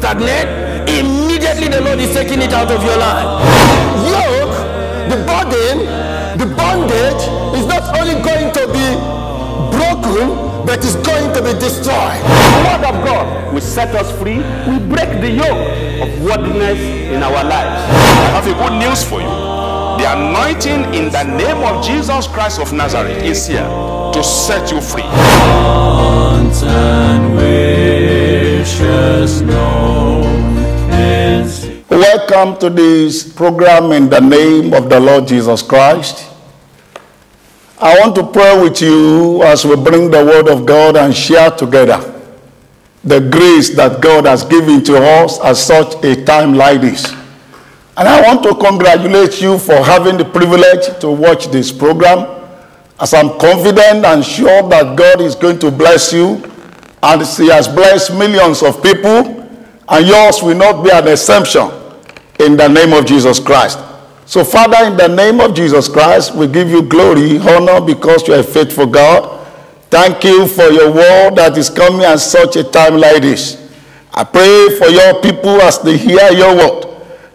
stagnate, immediately the Lord is taking it out of your life. Yoke, the burden, the bondage is not only going to be broken, but it's going to be destroyed. The word of God will set us free. We break the yoke of worldliness in our lives. I have a good news for you. The anointing in the name of Jesus Christ of Nazareth is here to set you free. Wants and wishes known and seen. Welcome to this program in the name of the Lord Jesus Christ. I want to pray with you as we bring the word of God and share together the grace that God has given to us at such a time like this. And I want to congratulate you for having the privilege to watch this program, as I'm confident and sure that God is going to bless you, and He has blessed millions of people, and yours will not be an exception in the name of Jesus Christ. So, Father, in the name of Jesus Christ, we give you glory, honor, because you are a faithful God. Thank you for your word that is coming at such a time like this. I pray for your people as they hear your word,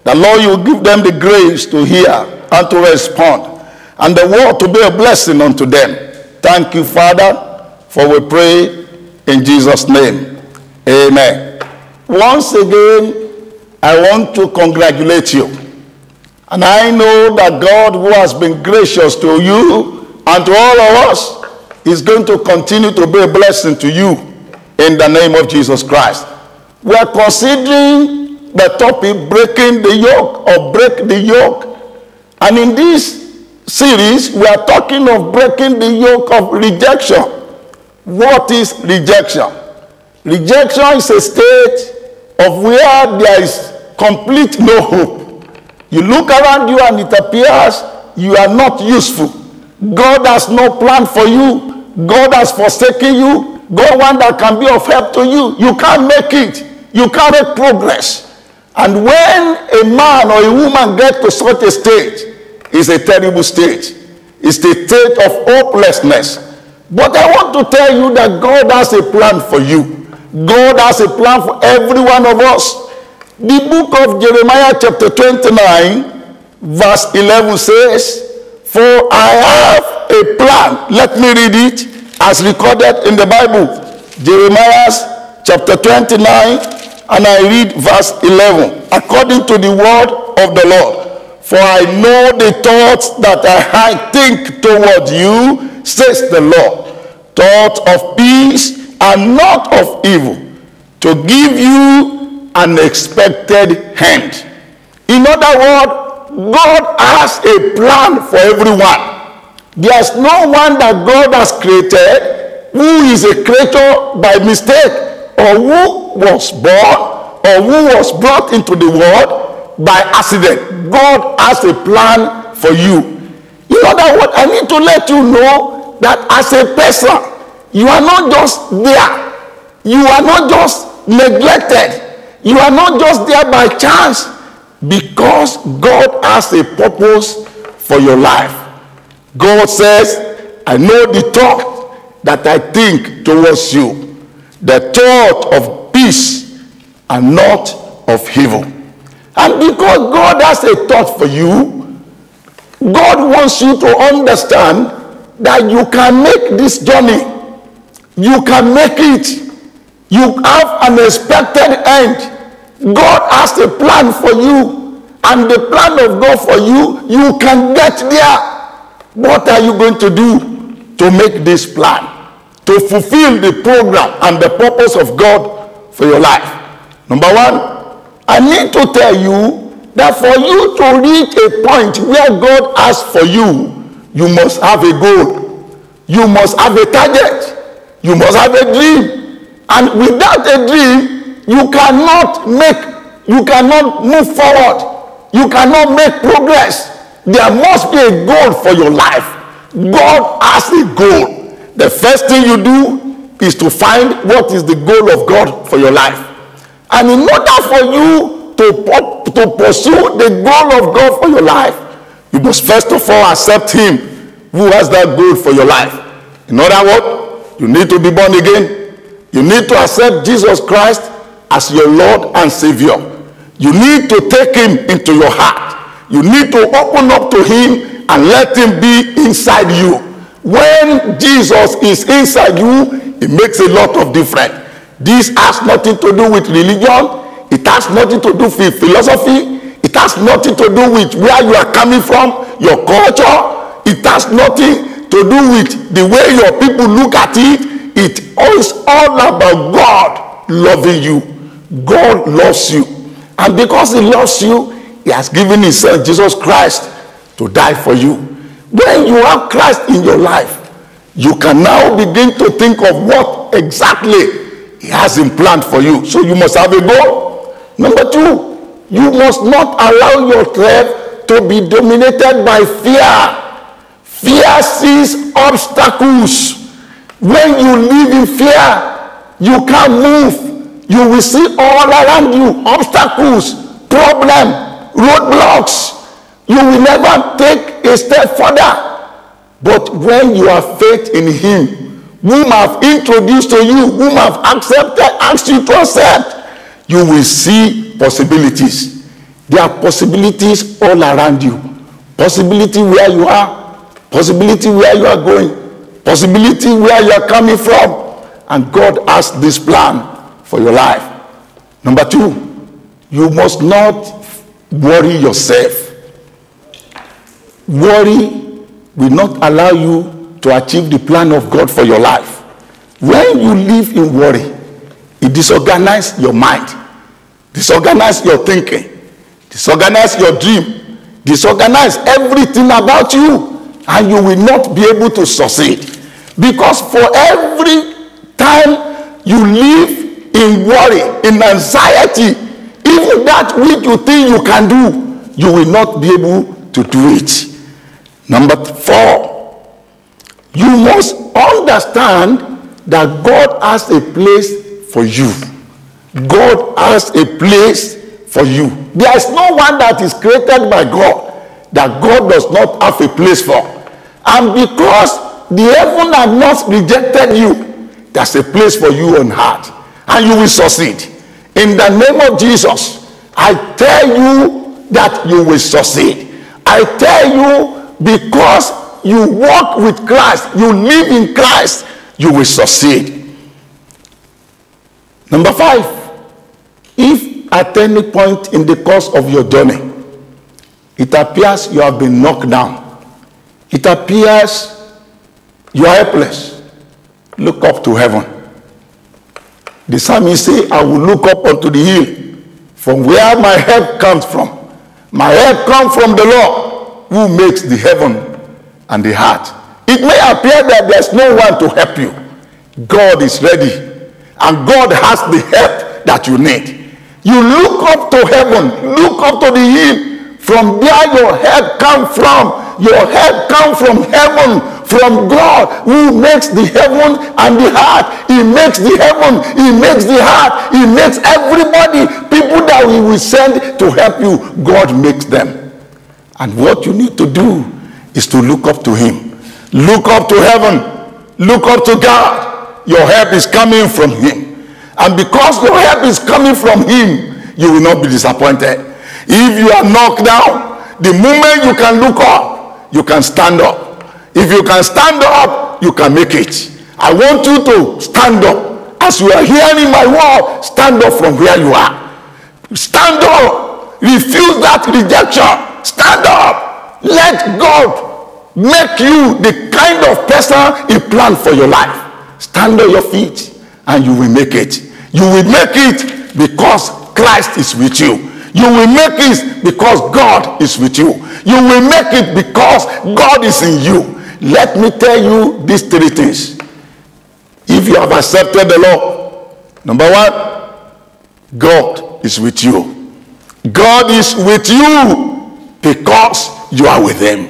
that, Lord, you will give them the grace to hear and to respond, and the word to be a blessing unto them. Thank you, Father, for we pray in Jesus' name. Amen. Once again, I want to congratulate you. And I know that God, who has been gracious to you and to all of us, is going to continue to be a blessing to you in the name of Jesus Christ. We are considering the topic, breaking the yoke, or break the yoke. And in this series, we are talking of breaking the yoke of rejection. What is rejection? Rejection is a state of where there is complete no hope. You look around you and it appears you are not useful. God has no plan for you. God has forsaken you. God one that can be of help to you. You can't make it. You can't make progress. And when a man or a woman gets to such a state, it's a terrible state. It's the state of hopelessness. But I want to tell you that God has a plan for you. God has a plan for every one of us. The book of Jeremiah chapter 29 verse 11 says, "For I have a plan." Let me read it as recorded in the Bible. Jeremiah chapter 29, and I read verse 11. "According to the word of the Lord, for I know the thoughts that I think toward you, says the Lord, thoughts of peace and not of evil, to give you an expected end." In other words, God has a plan for everyone. There's no one that God has created who is a creator by mistake, or who was born, or who was brought into the world by accident. God has a plan for you. In other words, I need to let you know that as a person, you are not just there. You are not just neglected. You are not just there by chance, because God has a purpose for your life. God says, "I know the thought that I think towards you, the thought of peace and not of evil." And because God has a thought for you, God wants you to understand that you can make this journey. You can make it. You have an expected end. God has a plan for you, and the plan of God for you, you can get there. What are you going to do to make this plan, to fulfill the program and the purpose of God for your life? Number one, I need to tell you that for you to reach a point where God has for you, you must have a goal. You must have a target. You must have a dream. And without a dream, you cannot move forward. You cannot make progress. There must be a goal for your life. God has a goal. The first thing you do is to find what is the goal of God for your life. And in order for you to pursue the goal of God for your life, you must first of all accept Him who has that goal for your life. In other words, you need to be born again. You need to accept Jesus Christ as your Lord and Savior. You need to take him into your heart. You need to open up to him and let him be inside you. When Jesus is inside you, it makes a lot of difference. This has nothing to do with religion. It has nothing to do with philosophy. It has nothing to do with where you are coming from, your culture. It has nothing to do with the way your people look at it. It is all about God loving you. God loves you. And because he loves you, he has given his son, Jesus Christ, to die for you. When you have Christ in your life, you can now begin to think of what exactly he has in plan for you. So you must have a goal. Number two, you must not allow yourself to be dominated by fear. Fear sees obstacles. When you live in fear, you can't move. You will see all around you obstacles, problems, roadblocks. You will never take a step further. But when you have faith in him, whom I have introduced to you, whom I have asked you to accept, you will see possibilities. There are possibilities all around you. Possibility where you are, possibility where you are going, possibility where you are coming from. And God has this plan for your life. Number two, you must not worry yourself. Worry will not allow you to achieve the plan of God for your life. When you live in worry, it disorganizes your mind, disorganizes your thinking, disorganizes your dream, disorganizes everything about you, and you will not be able to succeed. Because for every time you live in worry, in anxiety, even that which you think you can do, you will not be able to do it. Number four, you must understand that God has a place for you. God has a place for you. There is no one that is created by God that God does not have a place for. And because the heaven has not rejected you, there's a place for you on earth, and you will succeed. In the name of Jesus, I tell you that you will succeed. I tell you, because you walk with Christ, you live in Christ, you will succeed. Number five, if at any point in the course of your journey, it appears you have been knocked down, it appears you are helpless, look up to heaven. The psalmist says, I will look up unto the hill from where my help comes from. My help comes from the Lord, who makes the heaven and the earth. It may appear that there's no one to help you. God is ready, and God has the help that you need. You look up to heaven, look up to the hill, from where your help comes from. Your help comes from heaven, from God, who makes the heaven and the earth. He makes the heaven, he makes the earth, he makes everybody. People that he will send to help you, God makes them. And what you need to do is to look up to him. Look up to heaven. Look up to God. Your help is coming from him. And because your help is coming from him, you will not be disappointed. If you are knocked down, the moment you can look up, you can stand up. If you can stand up, you can make it. I want you to stand up. As you are hearing my word, stand up from where you are. Stand up. Refuse that rejection. Stand up. Let God make you the kind of person he planned for your life. Stand on your feet and you will make it. You will make it because Christ is with you. You will make it because God is with you. You will make it because God is in you. Let me tell you these three things. If you have accepted the Lord, number one, God is with you. God is with you because you are with him.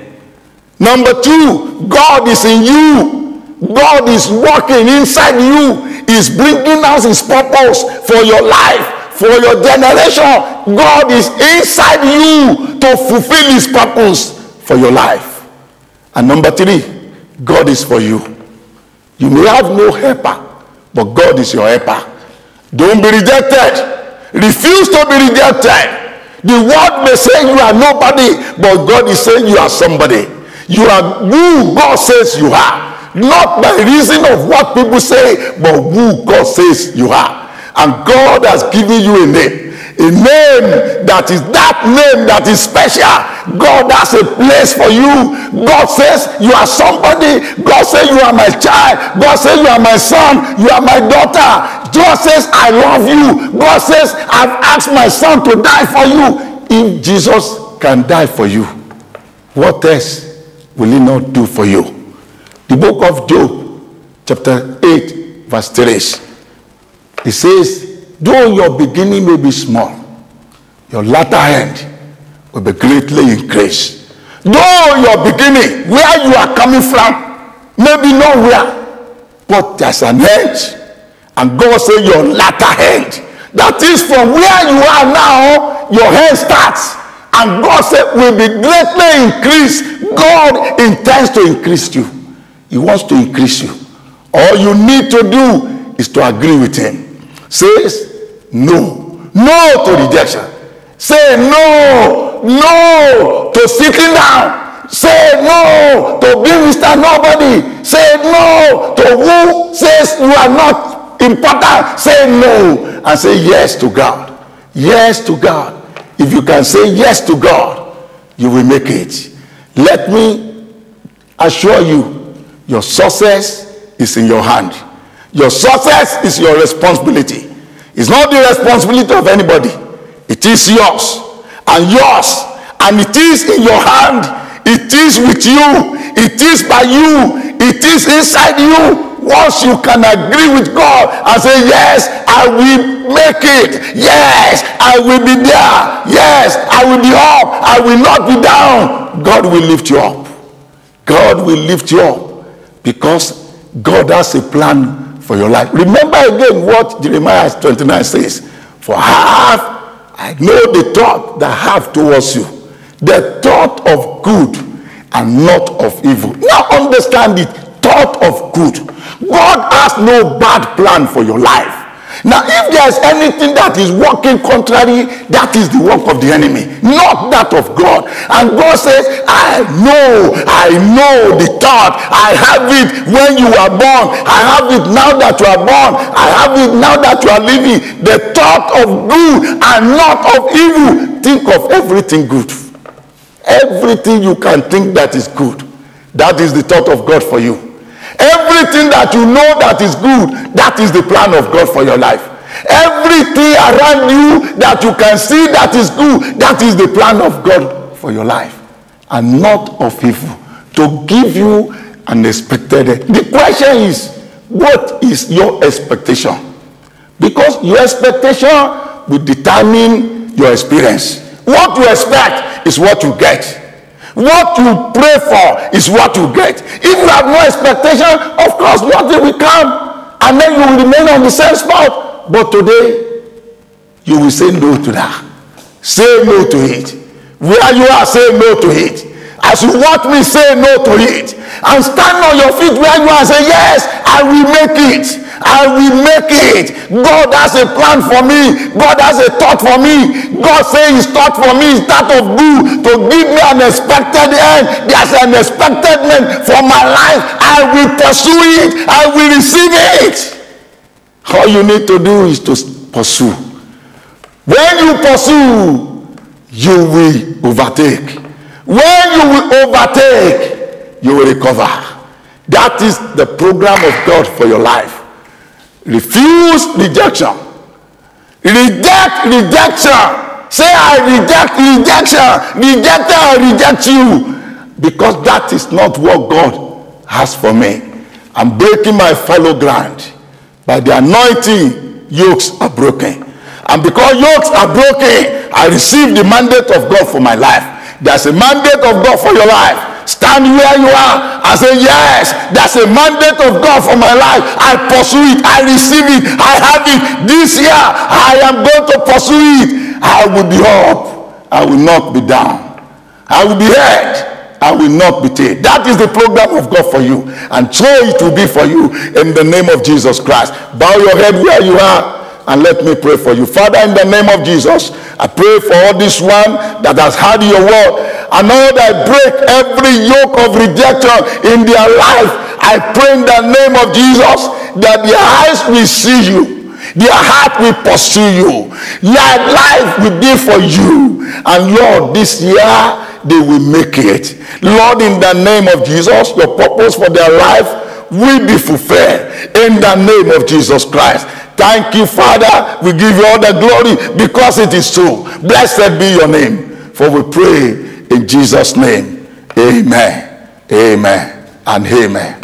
Number two, God is in you. God is working inside you. He's bringing out his purpose for your life, for your generation. God is inside you to fulfill his purpose for your life. And number three, God is for you. You may have no helper, but God is your helper. Don't be rejected. Refuse to be rejected. The world may say you are nobody, but God is saying you are somebody. You are who God says you are. Not by reason of what people say, but who God says you are. And God has given you a name. A name that is special. God has a place for you. God says you are somebody. God says you are my child. God says you are my son. You are my daughter. God says I love you. God says I've asked my son to die for you. If Jesus can die for you, what else will he not do for you? The book of Job, chapter 8, verse 3. It says, though your beginning may be small, your latter end will be greatly increased. Though your beginning, where you are coming from, maybe nowhere, but there's an end. And God said your latter end. That is from where you are now, your end starts. And God said will be greatly increased. God intends to increase you. He wants to increase you. All you need to do is to agree with him. Says no. No to rejection. Say no. No to sitting down. Say no to being Mr. Nobody. Say no to who says you are not important. Say no and say yes to God. Yes to God. If you can say yes to God, you will make it. Let me assure you, your success is in your hand. Your success is your responsibility. It's not the responsibility of anybody. It is yours and yours, and it is in your hand. It is with you. It is by you. It is inside you. Once you can agree with God and say, yes, I will make it. Yes, I will be there. Yes, I will be up. I will not be down. God will lift you up. God will lift you up because God has a plan for your life. Remember again what Jeremiah 29 says. For I know the thought that I have towards you. The thought of good and not of evil. Now understand it. Thought of good. God has no bad plan for your life. Now if there is anything that is working contrary, that is the work of the enemy, not that of God. And God says, I know the thought. I have it when you are born. I have it now that you are born. I have it now that you are living. The thought of good and not of evil. Think of everything good. Everything you can think that is good. That is the thought of God for you. Everything that you know that is good, that is the plan of God for your life. Everything around you that you can see that is good, that is the plan of God for your life. And not of evil. To give you an expected end. The question is, what is your expectation? Because your expectation will determine your experience. What you expect is what you get. What you pray for is what you get. If you have no expectation, of course nothing will come. And then you will remain on the same spot. But today, you will say no to that. Say no to it. Where you are, say no to it. As you watch me, say no to it. And stand on your feet where you are and say, yes, I will make it. I will make it. God has a plan for me. God has a thought for me. God says his thought for me is that of good, to give me an expected end. There's an expected end for my life. I will pursue it. I will receive it. All you need to do is to pursue. When you pursue, you will overtake. When you will overtake, you will recover. That is the program of God for your life. Refuse rejection. Reject rejection. Say, I reject rejection. Reject, I reject you. Because that is not what God has for me. I'm breaking my fallow ground. By the anointing, yokes are broken. And because yokes are broken, I receive the mandate of God for my life. There's a mandate of God for your life. Stand where you are and say, yes, that's a mandate of God for my life. I pursue it. I receive it. I have it. This year, I am going to pursue it. I will be up. I will not be down. I will be heard. I will not be taken. That is the program of God for you. And so it will be for you in the name of Jesus Christ. Bow your head where you are and let me pray for you. Father, in the name of Jesus, I pray for all this one that has heard your word, and Lord, I break every yoke of rejection in their life. I pray in the name of Jesus that their eyes will see you, their heart will pursue you, their life will be for you, and Lord, this year they will make it. Lord, in the name of Jesus, your purpose for their life will be fulfilled in the name of Jesus Christ. Thank you, Father. We give you all the glory because it is so. Blessed be your name. For we pray in Jesus' name. Amen. Amen. And amen.